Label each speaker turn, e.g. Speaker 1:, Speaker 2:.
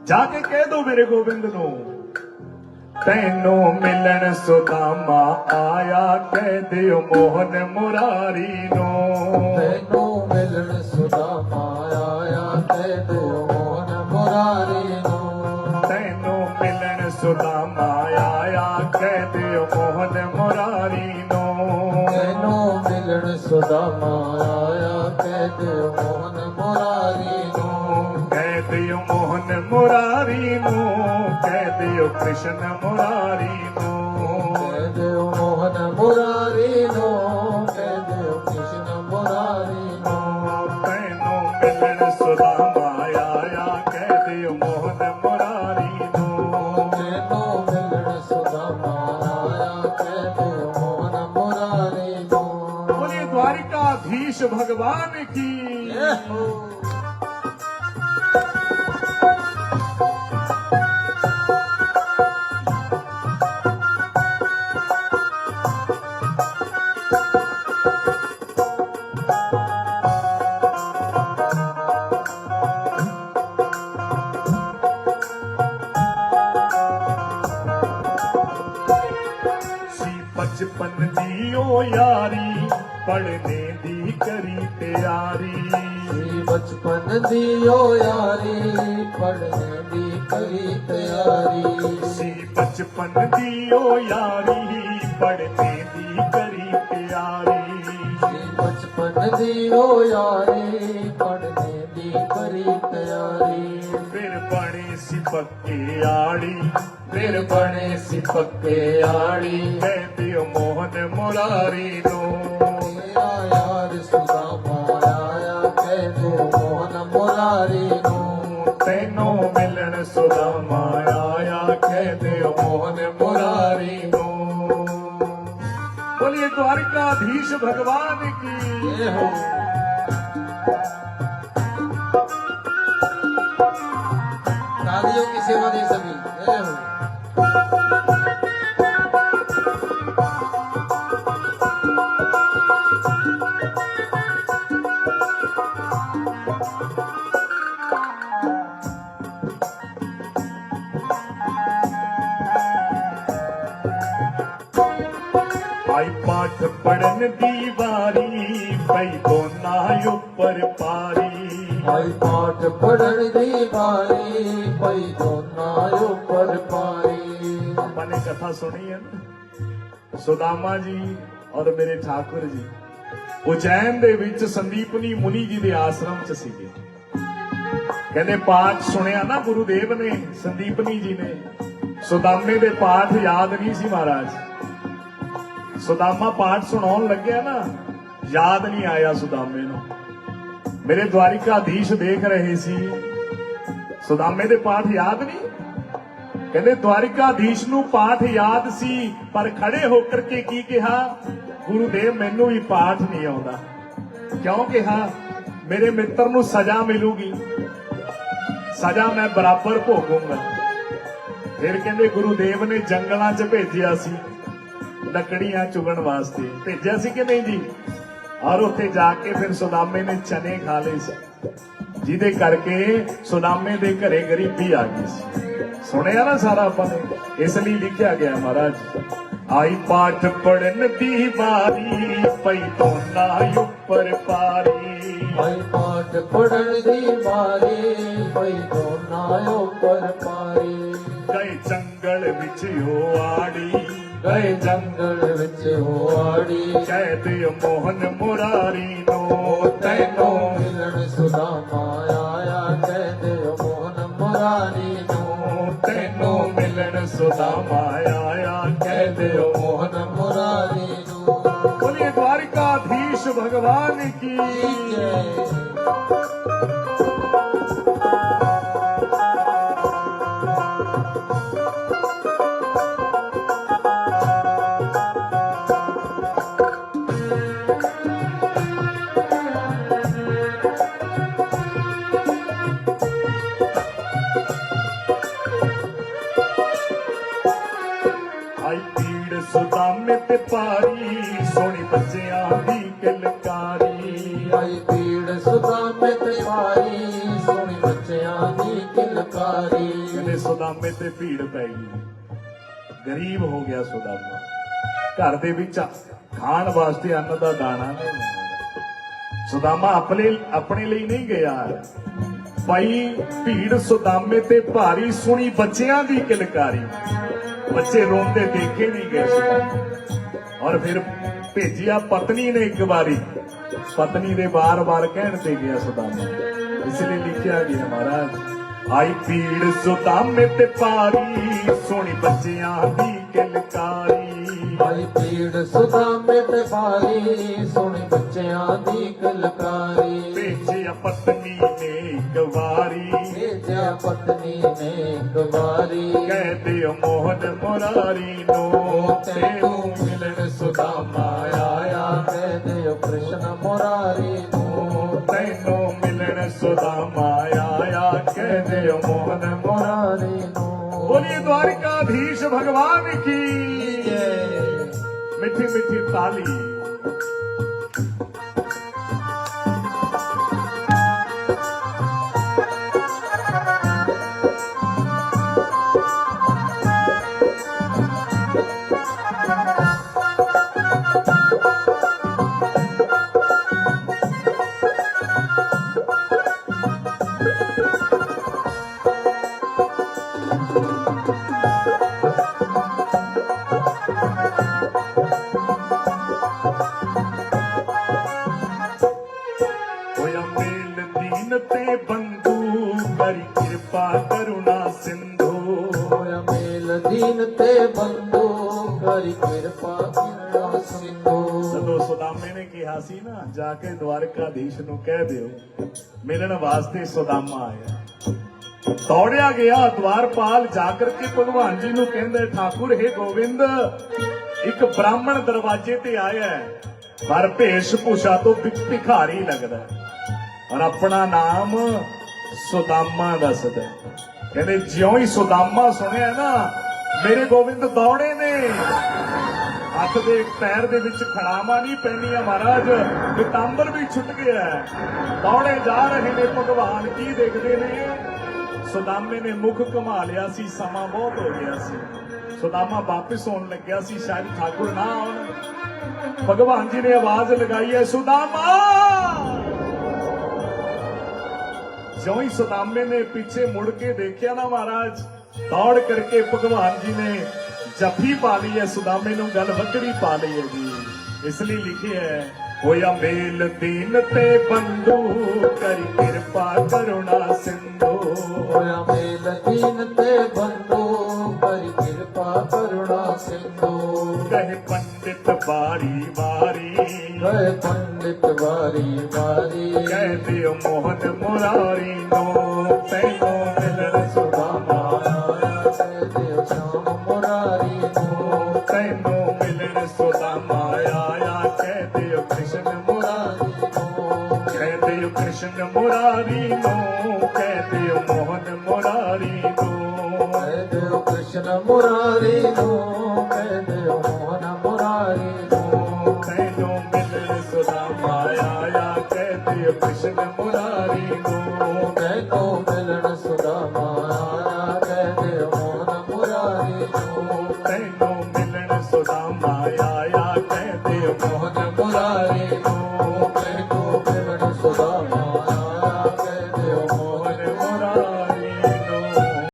Speaker 1: जाके कह दो मेरे गोविंद नो, तैनू मिलन सुदामा आया, कह दियो मोहन मुरारी नो।
Speaker 2: तैनू मिलन सुदामा आया, कह दियो मोहन मुरारी नो।
Speaker 1: तैनू मिलन सुदामा आया, कह दियो मोहन मुरारी नो।
Speaker 2: तैनू मिलन सुदामा आया, कह दियो मोहन मुरारी नो।
Speaker 1: कह दियो मोहन मुरारी नो, कह दियो कृष्ण मुरारी नो।
Speaker 2: कह दियो मोहन मुरारी नो, कह दियो कृष्ण मुरारी नो।
Speaker 1: तैनू मिलन सुदामा आया, कह दियो मोहन मुरारी नो।
Speaker 2: तैनू मिलन सुदामा आया, कह दियो मोहन मुरारी नो।
Speaker 1: बोलिए द्वारिकाधीश भगवान की। बचपन दी ओ यारी, पढ़ने दी करी तैयारी।
Speaker 2: बचपन दी ओ यारी, पढ़ने दी करी तैयारी।
Speaker 1: बचपन दी ओ यारी, पढ़ने दी करी तैयारी।
Speaker 2: बचपन दी ओ यारी, पढ़ने दी करी तैयारी।
Speaker 1: फिर बने सी पक्के आड़ी,
Speaker 2: फिर बने सी पक्के आड़ी।
Speaker 1: कह दियो मोहन मुरारी नो।
Speaker 2: मेरा यार सुदामा आया, कह दो मोहन मुरारी नो।
Speaker 1: तैनू मिलन सुदामा आया, कह दियो मोहन मुरारी नो। बोलिए द्वारिकाधीश भगवान की।
Speaker 2: ये हो तालियों की सेवा दे सभी। ये हो
Speaker 1: आई पाठ पढ़न दी वारी, पई दोना ऊपर पारी।
Speaker 2: आई पाठ पढ़न दी बारी, पई दोना ऊपर पारी।
Speaker 1: अपने कथा सुनी है ना, सुदामा जी और मेरे ठाकुर जी उज्जैन ਦੇ ਵਿੱਚ ਸੰਦੀਪਨੀ ਮੁਨੀ ਜੀ ਦੇ ਆਸ਼ਰਮ 'ਚ ਸੀਗੇ। ਕਹਿੰਦੇ ਪਾਠ ਸੁਣਿਆ ਨਾ ਗੁਰੂਦੇਵ ਨੇ, ਸੰਦੀਪਨੀ ਜੀ ਨੇ। ਸੁਦਾਮੇ ਦੇ ਪਾਠ ਯਾਦ ਨਹੀਂ ਸੀ ਮਹਾਰਾਜ। ਸੁਦਾਮਾ ਪਾਠ ਸੁਣਾਉਣ ਲੱਗਿਆ ਨਾ, ਯਾਦ ਨਹੀਂ ਆਇਆ ਸੁਦਾਮੇ ਨੂੰ। ਮੇਰੇ द्वारिकाधीश ਦੇਖ ਰਹੇ ਸੀ, ਸੁਦਾਮੇ ਦੇ ਪਾਠ ਯਾਦ ਨਹੀਂ। ਕਹਿੰਦੇ द्वारिकाधीश ਨੂੰ ਪਾਠ ਯਾਦ ਸੀ, ਪਰ ਖੜੇ ਹੋ ਕਰਕੇ ਕੀ ਕਿਹਾ, ਗੁਰੂਦੇਵ ਮੈਨੂੰ ਵੀ ਪਾਠ ਨਹੀਂ ਆਉਂਦਾ। ਕਿਉਂ ਕਿਹਾ, ਮੇਰੇ ਮਿੱਤਰ ਨੂੰ ਸਜ਼ਾ ਮਿਲੂਗੀ, ਸਜ਼ਾ ਮੈਂ ਬਰਾਬਰ ਭੋਗੂੰਗਾ। ਫਿਰ ਕਹਿੰਦੇ ਗੁਰੂਦੇਵ ਨੇ ਜੰਗਲਾਂ 'ਚ ਭੇਜਿਆ ਸੀ ਲੱਕੜੀਆਂ ਚੁਗਣ ਵਾਸਤੇ, ਭੇਜਿਆ ਸੀ ਕਿ ਨਹੀਂ ਜੀ। ਔਰ ਉੱਥੇ ਜਾ ਕੇ ਫਿਰ ਸੁਦਾਮੇ ਨੇ ਚਨੇ ਖਾ ਲਏ ਸੀ, ਜਿਹਦੇ ਕਰਕੇ ਸੁਦਾਮੇ ਦੇ ਘਰੇ ਗਰੀਬੀ ਆ ਗਈ ਸੀ। ਸੁਣਿਆ ਨਾ ਸਾਰਾ ਆਪਾਂ ਨੇ, ਇਸ ਲਈ ਲਿਖਿਆ ਗਿਆ ਮਹਾਰਾਜ। आई पाठ पढ़न दी बारी, पई दोना ऊपर पारी।
Speaker 2: आई पाठ पढ़न दी बारी, पई दोना ऊपर पारी।
Speaker 1: गए जंगल विच हो आड़ी,
Speaker 2: गए जंगल विच हो आड़ी।
Speaker 1: कह दियो मोहन मुरारी नो।
Speaker 2: तैनू मिलन सुदामा आया, कह दियो मोहन मुरारी नो।
Speaker 1: तैनू मिलन सुदामा आया, कह दियो
Speaker 2: मोहन मुरारी नो।
Speaker 1: बोलिए द्वारिकाधीश भगवान की। आई पीड़ सुदामे ते पारी, सोनी बच्चियां दी किलकारी।
Speaker 2: आई पीड़ सुदामे ते पारी, सोनी बच्चियां ਮੁਰਾਰੀ
Speaker 1: ਕਹਿੰਦੇ ਸੁਦਾਮੇ ਤੇ ਭੀੜ ਪੈ ਗਈ, ਗਰੀਬ ਹੋ ਗਿਆ ਸੁਦਾਮਾ। ਘਰ ਦੇ ਵਿੱਚ ਖਾਣ ਵਾਸਤੇ ਅੰਨ ਦਾ ਦਾਣਾ ਨਹੀਂ ਹੁੰਦਾ। ਸੁਦਾਮਾ ਆਪਣੇ ਲਈ ਨਹੀਂ ਗਿਆ। ਭਾਈ ਭੀੜ ਸੁਦਾਮੇ ਤੇ ਭਾਰੀ, ਸੁਣੀ ਬੱਚਿਆਂ ਦੀ ਕਿਲਕਾਰੀ, ਬੱਚੇ ਰੋਂਦੇ ਦੇਖੇ ਨਹੀਂ ਗਏ ਸੁਦਾਮਾ। ਔਰ ਫਿਰ ਭੇਜਿਆ ਪਤਨੀ ਨੇ ਇੱਕ ਵਾਰੀ, ਪਤਨੀ ਦੇ ਵਾਰ-ਵਾਰ ਕਹਿਣ ਤੇ ਗਿਆ ਸੁਦਾਮਾ। ਇਸ ਲਈ ਲਿਖਿਆ ਗਿਆ ਮਹਾਰਾਜ, ਆਈ ਭੀੜ ਸੁਦਾਮੇ ਤੇ ਭਾਰੀ, ਸੁਣੀ ਬੱਚਿਆਂ ਦੀ ਕਿਲਕਾਰੀ।
Speaker 2: ਆਈ ਭੀੜ ਸੁਦਾਮੇ ਤੇ ਭਾਰੀ, ਸੁਣੀ ਬੱਚਿਆਂ ਦੀ ਕਿਲਕਾਰੀ।
Speaker 1: ਭੇਜਿਆ ਪਤਨੀ ਨੇ ਇੱਕ ਵਾਰੀ,
Speaker 2: ਭੇਜਿਆ ਪਤਨੀ ਨੇ ਇੱਕ ਵਾਰੀ,
Speaker 1: ਕਹਿ ਦਿਓ ਮੋਹਨ ਮੁਰਾਰੀ ਨੂੰ,
Speaker 2: ਤੈਨੂੰ ਮਿਲਣ ਸੁਦਾਮਾ ਆਇਆ। ਕਹਿ ਦਿਓ ਕ੍ਰਿਸ਼ਨ ਮੁਰਾਰੀ ਨੂੰ,
Speaker 1: ਤੈਨੂੰ ਮਿਲਣ ਸੁਦਾਮਾ ਆਇਆ। ਕਹਿ ਦਿਓ ਮੋਹਨ
Speaker 2: ਮੁਰਾਰੀ ਨੂੰ।
Speaker 1: ਬੋਲੀਏ द्वारिकाधीश भगवान की
Speaker 2: ਜੈ।
Speaker 1: मिठी मिठी ताली। ਹੋਇਆ ਮੇਲ ਦੀਨ ਤੇ ਬੰਧੂ, ਕਰੀ ਕਿਰਪਾ ਕਰੁਣਾ ਸਿੰਧੂ।
Speaker 2: ਹੋਇਆ ਮੇਲ ਦੀਨ ਤੇ ਬੰਧੂ, ਕਰੀ ਕਿਰਪਾ ਕਰਨਾ ਸਿੰਧੂ।
Speaker 1: ਜਦੋਂ ਸੁਦਾਮੇ ਨੇ ਕਿਹਾ ਸੀ ਨਾ, ਜਾ ਕੇ ਦਵਾਰਕਾਧੀਸ਼ ਨੂੰ ਕਹਿ ਦਿਓ ਮਿਲਣ ਵਾਸਤੇ ਸੁਦਾਮਾ ਆਇਆ। ਦੌੜਿਆ ਗਿਆ ਦਵਾਰਪਾਲ, ਜਾ ਕਰਕੇ ਭਗਵਾਨ ਜੀ ਨੂੰ ਕਹਿੰਦੇ, ਠਾਕੁਰ ਹੈ ਗੋਬਿੰਦ, ਇੱਕ ਬ੍ਰਾਹਮਣ ਦਰਵਾਜ਼ੇ ਤੇ ਆਇਆ ਹੈ, ਪਰ ਭੇਸ਼ ਭੂਸ਼ਾ ਤੋਂ ਭਿਖਾਰੀ ਲੱਗਦਾ ਹੈ, ਔਰ ਆਪਣਾ ਨਾਮ ਸੁਦਾਮਾ ਦੱਸਦਾ ਹੈ। ਕਹਿੰਦੇ ਜਿਉਂ ਹੀ ਸੁਦਾਮਾ ਸੁਣਿਆ ਨਾ, ਮੇਰੇ ਗੋਬਿੰਦ ਦੌੜੇ ਨੇ, ਹੱਥ ਦੇ ਪੈਰ ਦੇ ਵਿੱਚ ਖੜਾਵਾਂ ਨਹੀਂ ਪੈਣੀਆਂ ਮਹਾਰਾਜ, ਪਿਤਾੰਬਰ ਵੀ ਛੁੱਟ ਗਿਆ, ਦੌੜੇ ਜਾ ਰਹੇ ਨੇ। ਭਗਵਾਨ ਕੀ ਦੇਖਦੇ ਨੇ, ਸੁਦਾਮੇ ਨੇ ਮੁਖ ਘੁਮਾ ਲਿਆ ਸੀ, ਸਮਾਂ ਬਹੁਤ ਹੋ ਗਿਆ ਸੀ। ਸੁਦਾਮਾ ਵਾਪਿਸ ਹੋਣ ਲੱਗਿਆ ਸੀ, ਸ਼ਾਇਦ ਠਾਕੁਰ ਨਾ ਆਉਣ। ਭਗਵਾਨ ਜੀ ਨੇ ਆਵਾਜ਼ ਲਗਾਈ ਹੈ, ਸੁਦਾਮਾ। ਜਿਉਂ ਹੀ ਸੁਦਾਮੇ ਨੇ ਪਿੱਛੇ ਮੁੜ ਕੇ ਦੇਖਿਆ ਨਾ ਮਹਾਰਾਜ, ਦੌੜ ਕਰਕੇ ਭਗਵਾਨ ਜੀ ਨੇ ਜੱਫੀ ਪਾ ਲਈ ਹੈ, ਸੁਦਾਮੇ ਨੂੰ ਗਲ ਵੱਕੜੀ ਪਾ ਲਈ ਹੈ ਜੀ। ਇਸ ਲਈ ਲਿਖਿਆ ਹੈ, ਹੋਇਆ ਮੇਲ ਦੀਨ ਤੇ ਬੰਧੂ, ਕਰੀ ਕਿਰਪਾ ਕਰੁਣਾ ਸਿੰਧੂ।